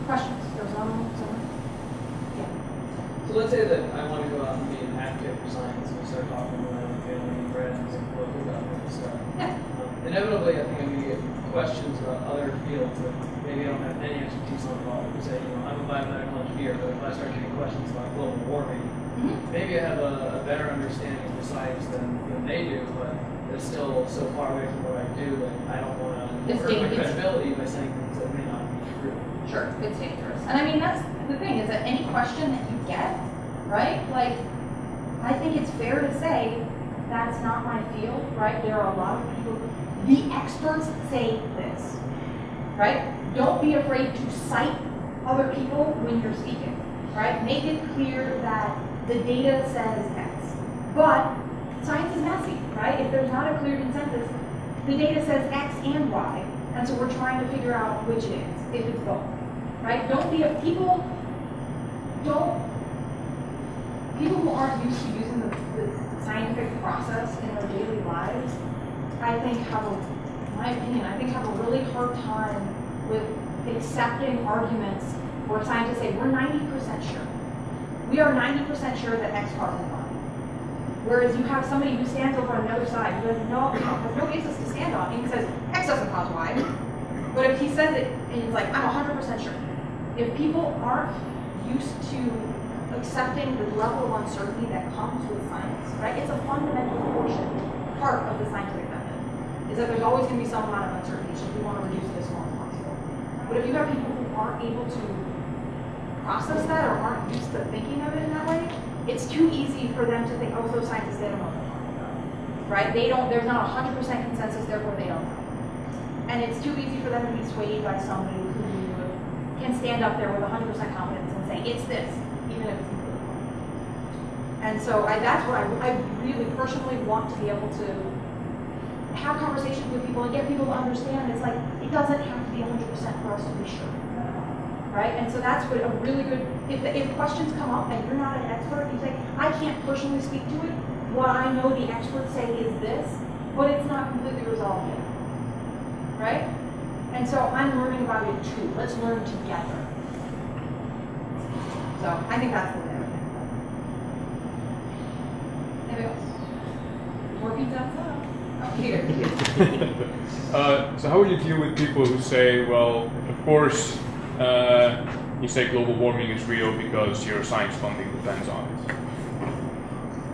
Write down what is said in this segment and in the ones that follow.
Questions? There's someone? Yeah. So let's say that I want to go out and be an advocate for science and start talking to my family and friends and local government and stuff. Yeah. Inevitably, I think I'm going to get questions about other fields that maybe I don't have any expertise on at all. Say, I'm a biomedical engineer, but if I start getting questions about global warming, maybe I have a better understanding of the science than they do, but it's still so far away from what I do that I don't want to hurt my credibility by saying things that may not be true. Sure, it's dangerous. And I mean, that's the thing, is that any question that you get, right, like, I think it's fair to say that's not my field, right? There are a lot of people, the experts say this, right? Don't be afraid to cite other people when you're speaking, right? Make it clear that the data says X. But science is messy, right? If there's not a clear consensus, the data says X and Y, and so we're trying to figure out which it is, if it's both, right? People who aren't used to using the scientific process in their daily lives, I think have a really hard time with accepting arguments where scientists say, we're 90% sure. We are 90% sure that X causes Y. Whereas you have somebody who stands over on the other side who has no basis to stand on, and he says, X doesn't cause Y. But if he says it, and he's like, I'm 100% sure. If people aren't used to accepting the level of uncertainty that comes with science, right? It's a fundamental part of the scientific method, is that there's always going to be some amount of uncertainty, so we want to reduce it as small as possible. But if you have people who aren't able to process that or aren't used to thinking of it in that way, it's too easy for them to think, oh, those scientists, they don't know what they're talking about, right? There's not 100% consensus, therefore they don't know. And it's too easy for them to be swayed by somebody who can stand up there with 100% confidence and say, it's this, even if it's completely wrong. And so that's what I really personally want to be able to have conversations with people and get people to understand. It's like, it doesn't have to be 100% for us to be sure. Right? And so that's what a really good, if questions come up and you're not an expert, you say, I can't personally speak to it. What I know the experts say is this, but it's not completely resolved yet. Right? And so I'm learning about it too. Let's learn together. So I think that's the way I would think. Anybody else? More pizza? Oh, Peter. So how would you deal with people who say, well, of course, you say global warming is real because your science funding depends on it.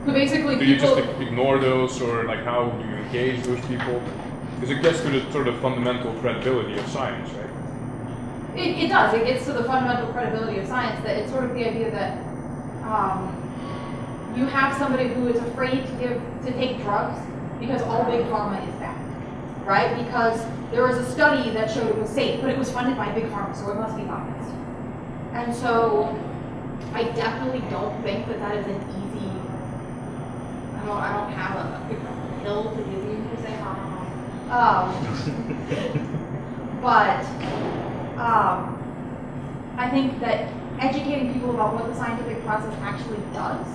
So basically, do you just ignore those, or like how do you engage those people? Because it gets to the sort of fundamental credibility of science, right? It does. It gets to the fundamental credibility of science. That it's sort of the idea that you have somebody who is afraid to take drugs because all big pharma is bad, right? Because there was a study that showed it was safe, but it was funded by big pharma, so it must be biased. And so I definitely don't think that is an easy. I don't have a pill to give you to say but I think that educating people about what the scientific process actually does,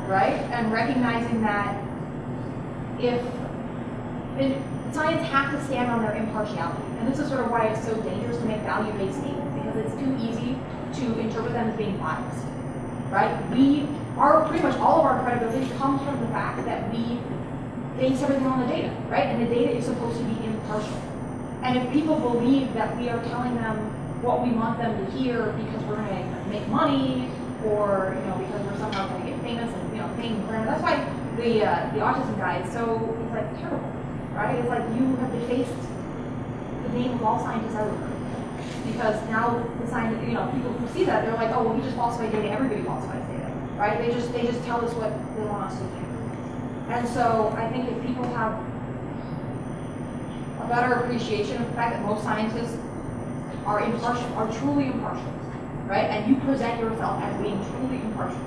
right, and recognizing that science have to stand on their impartiality. And this is sort of why it's so dangerous to make value-based statements, because it's too easy to interpret them as being biased, right? Pretty much all of our credibility comes from the fact that we base everything on the data, right? And the data is supposed to be impartial. And if people believe that we are telling them what we want them to hear because we're going to make money, or because we're somehow going to get famous and paying for it, that's why the autism guy is so terrible, right? It's like you have defaced the name of all scientists everywhere, because now the scientists, people who see that, they're like, oh, well, he just falsified data. Everybody falsifies data, right? They just tell us what they want us to do. And so I think if people have a better appreciation of the fact that most scientists are truly impartial, right? And you present yourself as being truly impartial,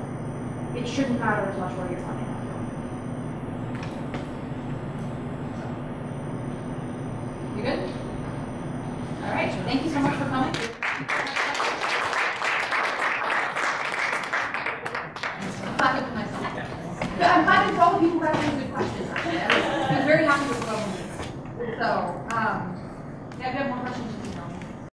it shouldn't matter as much where you're coming from. You good? All right. Thank you so much for coming.